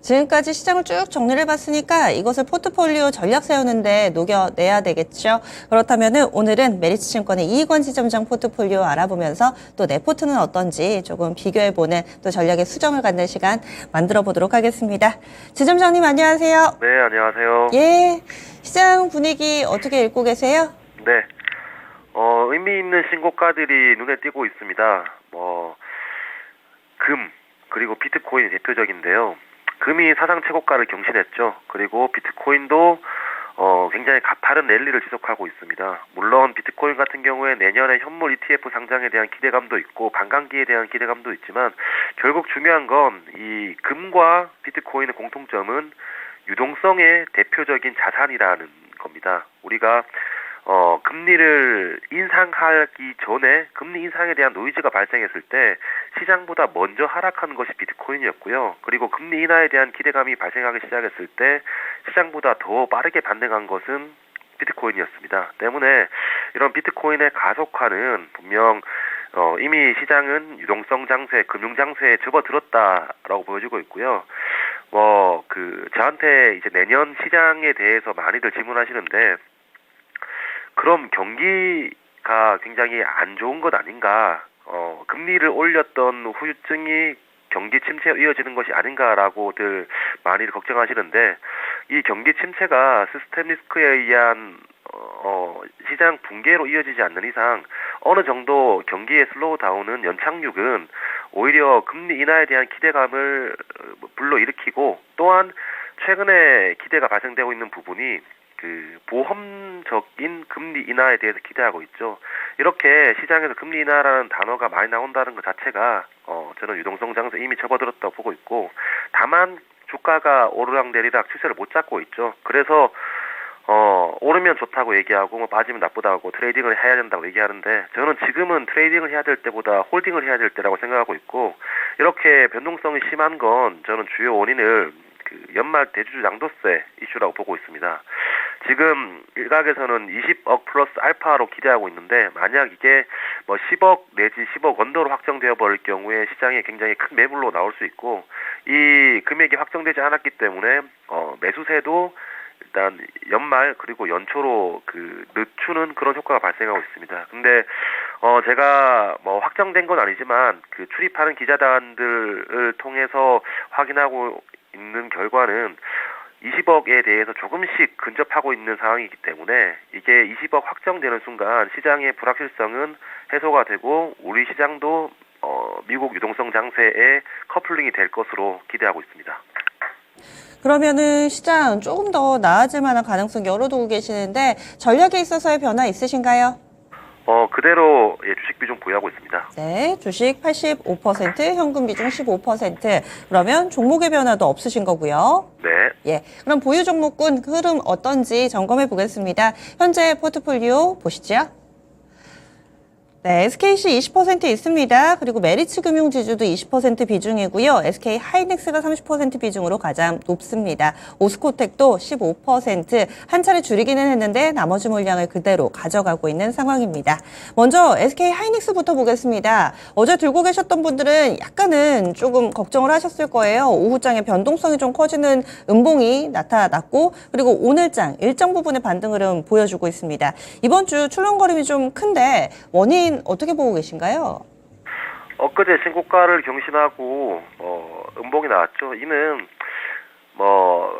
지금까지 시장을 쭉 정리를 해봤으니까 이것을 포트폴리오 전략 세우는데 녹여내야 되겠죠. 그렇다면 오늘은 메리츠증권의 이익원 지점장 포트폴리오 알아보면서 또 내 포트는 어떤지 조금 비교해보는 또 전략의 수정을 갖는 시간 만들어 보도록 하겠습니다. 지점장님 안녕하세요. 네, 안녕하세요. 예, 시장 분위기 어떻게 읽고 계세요? 네, 의미 있는 신고가들이 눈에 띄고 있습니다. 그리고 비트코인이 대표적인데요. 금이 사상 최고가를 경신했죠. 그리고 비트코인도 굉장히 가파른 랠리를 지속하고 있습니다. 물론 비트코인 같은 경우에 내년에 현물 ETF 상장에 대한 기대감도 있고 반감기에 대한 기대감도 있지만 결국 중요한 건 이 금과 비트코인의 공통점은 유동성의 대표적인 자산이라는 겁니다. 우리가 금리를 인상하기 전에 금리 인상에 대한 노이즈가 발생했을 때 시장보다 먼저 하락한 것이 비트코인이었고요. 그리고 금리 인하에 대한 기대감이 발생하기 시작했을 때 시장보다 더 빠르게 반등한 것은 비트코인이었습니다. 때문에 이런 비트코인의 가속화는 분명 이미 시장은 유동성 장세, 금융 장세에 접어들었다라고 보여지고 있고요. 저한테 이제 내년 시장에 대해서 많이들 질문하시는데 그럼 경기가 굉장히 안 좋은 것 아닌가? 금리를 올렸던 후유증이 경기 침체에 이어지는 것이 아닌가라고들 많이 걱정하시는데 이 경기 침체가 시스템 리스크에 의한 시장 붕괴로 이어지지 않는 이상 어느 정도 경기의 슬로우 다운은 연착륙은 오히려 금리 인하에 대한 기대감을 불러일으키고 또한 최근에 기대가 발생되고 있는 부분이 보험적인 금리 인하에 대해서 기대하고 있죠. 이렇게 시장에서 금리 인하라는 단어가 많이 나온다는 것 자체가 저는 유동성 장세 이미 접어들었다고 보고 있고 다만 주가가 오르락내리락 추세를 못 잡고 있죠. 그래서 오르면 좋다고 얘기하고 빠지면 나쁘다고 트레이딩을 해야 된다고 얘기하는데 저는 지금은 트레이딩을 해야 될 때보다 홀딩을 해야 될 때라고 생각하고 있고 이렇게 변동성이 심한 건 저는 주요 원인을 연말 대주주 양도세 이슈라고 보고 있습니다. 지금 일각에서는 20억 플러스 알파로 기대하고 있는데 만약 이게 10억 내지 10억 언더로 확정되어 버릴 경우에 시장에 굉장히 큰 매물로 나올 수 있고 이 금액이 확정되지 않았기 때문에 매수세도 일단 연말 그리고 연초로 늦추는 그런 효과가 발생하고 있습니다. 근데 제가 확정된 건 아니지만 출입하는 기자단들을 통해서 확인하고 있는 결과는 20억에 대해서 조금씩 근접하고 있는 상황이기 때문에 이게 20억 확정되는 순간 시장의 불확실성은 해소가 되고 우리 시장도 미국 유동성 장세에 커플링이 될 것으로 기대하고 있습니다. 그러면은 시장 조금 더 나아질 만한 가능성 열어두고 계시는데 전략에 있어서의 변화 있으신가요? 그대로 주식 비중 보유하고 있습니다. 네, 주식 85%, 현금 비중 15%. 그러면 종목의 변화도 없으신 거고요. 네. 예, 그럼 보유 종목군 흐름 어떤지 점검해 보겠습니다. 현재 포트폴리오 보시죠. 네, SKC 20% 있습니다. 그리고 메리츠 금융지주도 20% 비중이고요. SK 하이닉스가 30% 비중으로 가장 높습니다. 오스코텍도 15%, 한 차례 줄이기는 했는데 나머지 물량을 그대로 가져가고 있는 상황입니다. 먼저 SK 하이닉스부터 보겠습니다. 어제 들고 계셨던 분들은 약간은 조금 걱정을 하셨을 거예요. 오후장에 변동성이 좀 커지는 음봉이 나타났고 그리고 오늘장 일정 부분의 반등 흐름 보여주고 있습니다. 이번 주 출렁거림이 좀 큰데 원인 어떻게 보고 계신가요? 엊그제 신고가를 경신하고 음봉이 나왔죠. 이는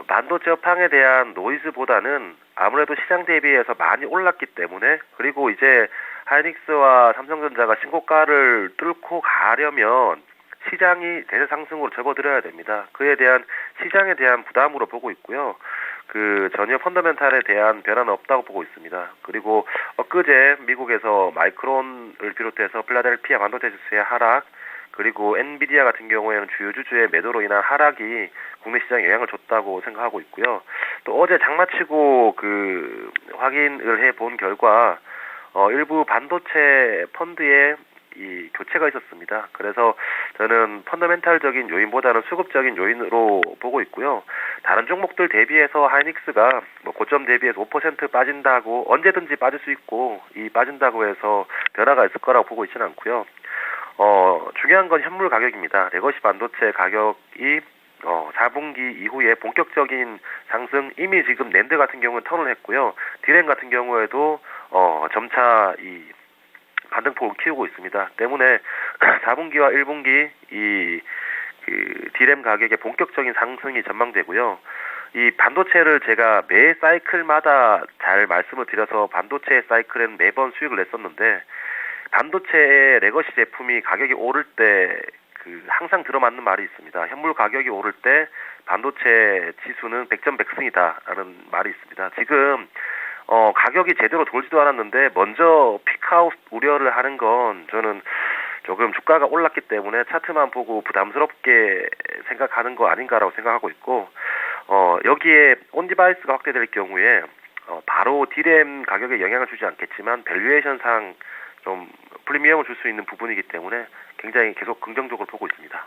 반도체 업황에 대한 노이즈보다는 아무래도 시장 대비해서 많이 올랐기 때문에 그리고 이제 하이닉스와 삼성전자가 신고가를 뚫고 가려면 시장이 대세 상승으로 접어들어야 됩니다. 그에 대한 시장에 대한 부담으로 보고 있고요. 전혀 펀더멘탈에 대한 변화는 없다고 보고 있습니다. 그리고 엊그제 미국에서 마이크론을 비롯해서 필라델피아 반도체 지수의 하락 그리고 엔비디아 같은 경우에는 주요 주주의 매도로 인한 하락이 국내 시장에 영향을 줬다고 생각하고 있고요. 또 어제 장마치고 확인을 해본 결과 일부 반도체 펀드에 이 교체가 있었습니다. 그래서 저는 펀더멘탈적인 요인보다는 수급적인 요인으로 보고 있고요. 다른 종목들 대비해서 하이닉스가 고점 대비해서 5% 빠진다고 언제든지 빠질 수 있고 이 빠진다고 해서 변화가 있을 거라고 보고 있지는 않고요. 중요한 건 현물 가격입니다. 레거시 반도체 가격이 4분기 이후에 본격적인 상승, 이미 지금 낸드 같은 경우는 턴을 했고요. 디램 같은 경우에도 점차 이 반등폭을 키우고 있습니다. 때문에 4분기와 1분기 디램 가격의 본격적인 상승이 전망되고요. 이 반도체를 제가 매 사이클마다 잘 말씀을 드려서 반도체 사이클엔 매번 수익을 냈었는데, 반도체의 레거시 제품이 가격이 오를 때 항상 들어맞는 말이 있습니다. 현물 가격이 오를 때 반도체 지수는 백전백승이다라는 말이 있습니다. 지금 가격이 제대로 돌지도 않았는데 먼저 픽아웃 우려를 하는 건 저는 조금 주가가 올랐기 때문에 차트만 보고 부담스럽게 생각하는 거 아닌가라고 생각하고 있고, 여기에 온디바이스가 확대될 경우에 바로 디램 가격에 영향을 주지 않겠지만 밸류에이션상 좀 프리미엄을 줄 수 있는 부분이기 때문에 굉장히 계속 긍정적으로 보고 있습니다.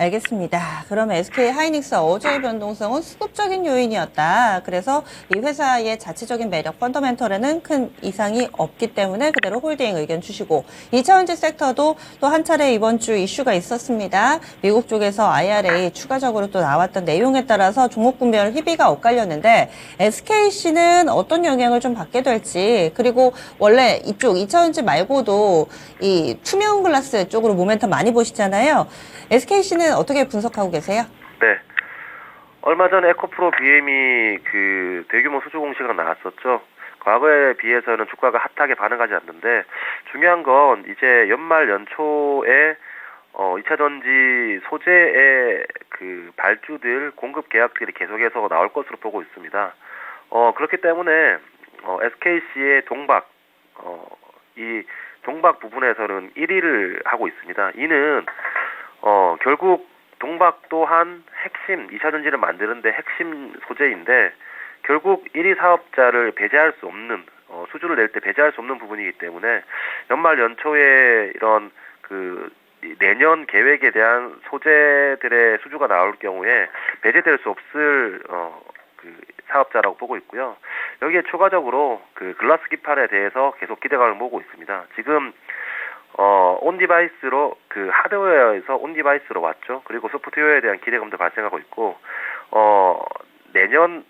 알겠습니다. 그럼 SK 하이닉스 어제의 변동성은 수급적인 요인이었다. 그래서 이 회사의 자체적인 매력 펀더멘털에는 큰 이상이 없기 때문에 그대로 홀딩 의견 주시고, 2차전지 섹터도 또 한 차례 이번 주 이슈가 있었습니다. 미국 쪽에서 IRA 추가적으로 또 나왔던 내용에 따라서 종목군별 희비가 엇갈렸는데 SKC는 어떤 영향을 좀 받게 될지, 그리고 원래 이쪽 2차전지 말고도 이 투명 글라스 쪽으로 모멘텀 많이 보시잖아요. SKC는 어떻게 분석하고 계세요? 네. 얼마 전에 에코프로 BM이 대규모 수주 공시가 나왔었죠. 과거에 비해서는 주가가 핫하게 반응하지 않는데, 중요한 건 이제 연말 연초에 2차전지 소재의 발주들 공급 계약들이 계속해서 나올 것으로 보고 있습니다. 그렇기 때문에 SKC의 동박 이 동박 부분에서는 1위를 하고 있습니다. 이는 결국 동박 또한 핵심 2차전지를 만드는데 핵심 소재인데, 결국 1위 사업자를 배제할 수 없는, 수주를 낼 때 배제할 수 없는 부분이기 때문에 연말 연초에 이런 내년 계획에 대한 소재들의 수주가 나올 경우에 배제될 수 없을 사업자라고 보고 있고요. 여기에 추가적으로 글라스 기판에 대해서 계속 기대감을 모으고 있습니다. 지금 온디바이스로 하드웨어에서 온디바이스로 왔죠. 그리고 소프트웨어에 대한 기대감도 발생하고 있고, 내년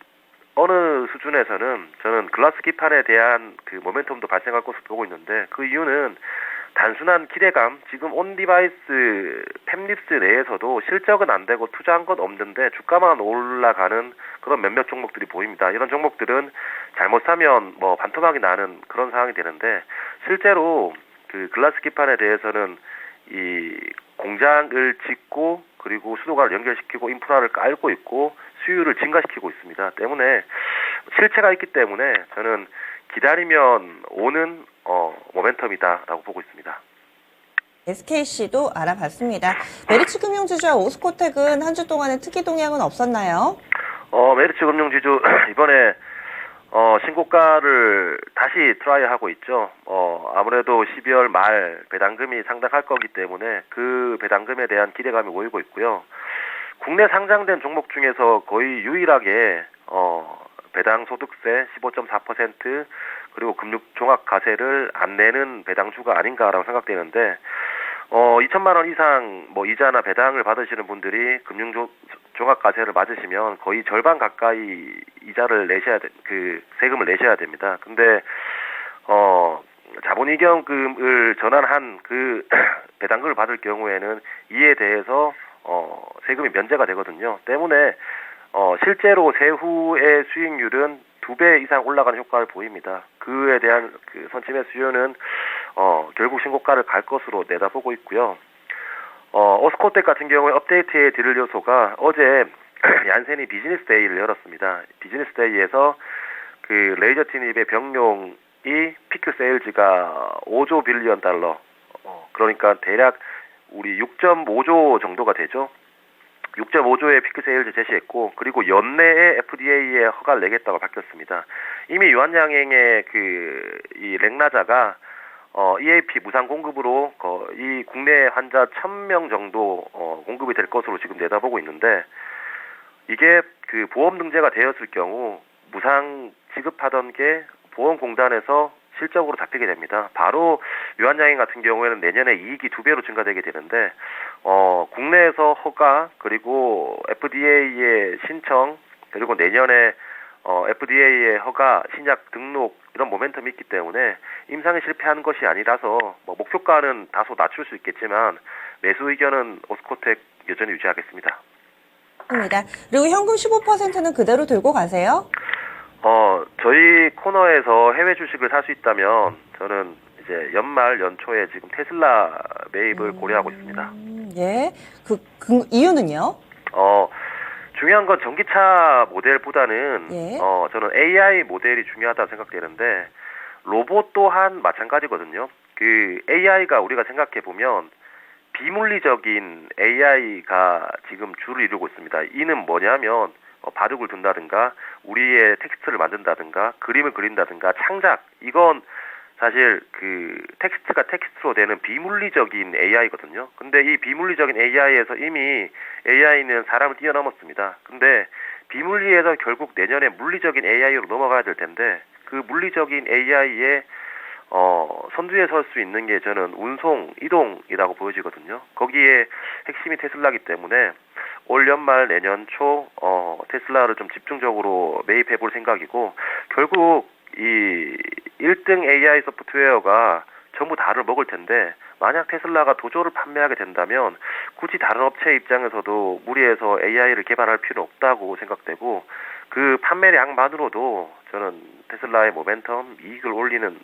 어느 수준에서는 저는 글라스 기판에 대한 모멘텀도 발생할 것으로 보고 있는데, 그 이유는 단순한 기대감, 지금 온디바이스 팹립스 내에서도 실적은 안 되고 투자한 건 없는데 주가만 올라가는 그런 몇몇 종목들이 보입니다. 이런 종목들은 잘못 사면 반토막이 나는 그런 상황이 되는데, 실제로 글라스 기판에 대해서는 이 공장을 짓고 그리고 수도관을 연결시키고 인프라를 깔고 있고 수요를 증가시키고 있습니다. 때문에 실체가 있기 때문에 저는 기다리면 오는 모멘텀이다라고 보고 있습니다. SKC도 알아봤습니다. 메리츠 금융지주와 오스코텍은 한 주 동안의 특이 동향은 없었나요? 메리츠 금융지주 이번에 신고가를 다시 트라이하고 있죠. 아무래도 12월 말 배당금이 상당할 거기 때문에 그 배당금에 대한 기대감이 모이고 있고요. 국내 상장된 종목 중에서 거의 유일하게 배당 소득세 15.4% 그리고 금융종합과세를 안 내는 배당주가 아닌가라고 생각되는데, 2천만 원 이상 이자나 배당을 받으시는 분들이 금융종합과세를 맞으시면 거의 절반 가까이 이자를 내셔야 세금을 내셔야 됩니다. 근데 자본이익금을 전환한 배당금을 받을 경우에는 이에 대해서 세금이 면제가 되거든요. 때문에 실제로 세후의 수익률은 2배 이상 올라가는 효과를 보입니다. 그에 대한 선침의 수요는 결국 신고가를 갈 것으로 내다보고 있고요. 오스코텍 같은 경우에 업데이트해 드릴 요소가, 어제 얀센이 비즈니스 데이를 열었습니다. 비즈니스 데이에서 레이저 티닙의 병용이 피크 세일즈가 5조 빌리언 달러, 그러니까 대략 우리 6.5조 정도가 되죠. 6.5조의 피크 세일즈 제시했고, 그리고 연내에 FDA에 허가를 내겠다고 밝혔습니다. 이미 유한양행의 이 렉나자가 EAP 무상 공급으로 이 국내 환자 1,000명 정도 공급이 될 것으로 지금 내다보고 있는데, 이게 보험 등재가 되었을 경우 무상 지급하던 게 보험공단에서 실적으로 잡히게 됩니다. 바로 유한양행 같은 경우에는 내년에 이익이 2배로 증가되게 되는데 국내에서 허가 그리고 FDA의 신청 그리고 내년에 FDA의 허가 신약 등록 이런 모멘텀이 있기 때문에 임상에 실패하는 것이 아니라서 목표가는 다소 낮출 수 있겠지만 매수 의견은 오스코텍 여전히 유지하겠습니다. 입니다. 그리고 현금 15%는 그대로 들고 가세요? 저희 코너에서 해외 주식을 살 수 있다면 저는 이제 연말 연초에 지금 테슬라 매입을 고려하고 있습니다. 예. 그 이유는요? 중요한 건 전기차 모델보다는 예. 저는 AI 모델이 중요하다고 생각되는데 로봇 또한 마찬가지거든요. 그 AI가 우리가 생각해 보면 비물리적인 AI가 지금 주를 이루고 있습니다. 이는 뭐냐면 바둑을 둔다든가 우리의 텍스트를 만든다든가 그림을 그린다든가 창작 이건 사실 그 텍스트가 텍스트로 되는 비물리적인 AI거든요. 근데 이 비물리적인 AI에서 이미 AI는 사람을 뛰어넘었습니다. 근데 비물리에서 결국 내년에 물리적인 AI로 넘어가야 될 텐데 그 물리적인 AI의 선두에 설 수 있는 게 저는 운송, 이동이라고 보여지거든요. 거기에 핵심이 테슬라기 때문에 올 연말 내년 초 테슬라를 좀 집중적으로 매입해 볼 생각이고 결국 이 1등 AI 소프트웨어가 전부 다를 먹을 텐데 만약 테슬라가 도조를 판매하게 된다면 굳이 다른 업체 입장에서도 무리해서 AI를 개발할 필요는 없다고 생각되고 그 판매량만으로도 저는 테슬라의 모멘텀, 이익을 올리는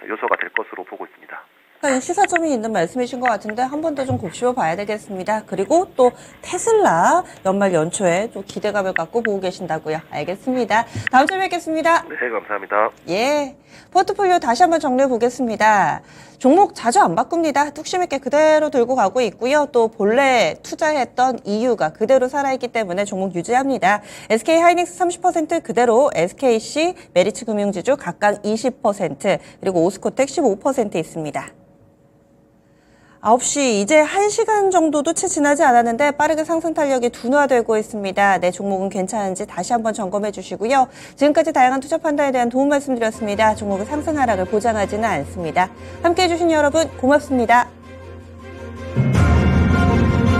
요소가 될 것으로 보고 있습니다. 그러니까 시사점이 있는 말씀이신 것 같은데 한 번 더 좀 곱씹어 봐야 되겠습니다. 그리고 또 테슬라 연말 연초에 또 기대감을 갖고 보고 계신다고요. 알겠습니다. 다음 주에 뵙겠습니다. 네, 감사합니다. 예. 포트폴리오 다시 한번 정리해 보겠습니다. 종목 자주 안 바꿉니다. 뚝심 있게 그대로 들고 가고 있고요. 또 본래 투자했던 이유가 그대로 살아있기 때문에 종목 유지합니다. SK 하이닉스 30% 그대로, SKC, 메리츠 금융지주 각각 20%, 그리고 오스코텍 15% 있습니다. 9시 이제 1시간 정도도 채 지나지 않았는데 빠르게 상승 탄력이 둔화되고 있습니다. 내 종목은 괜찮은지 다시 한번 점검해 주시고요. 지금까지 다양한 투자 판단에 대한 도움 말씀드렸습니다. 종목의 상승 하락을 보장하지는 않습니다. 함께해 주신 여러분 고맙습니다.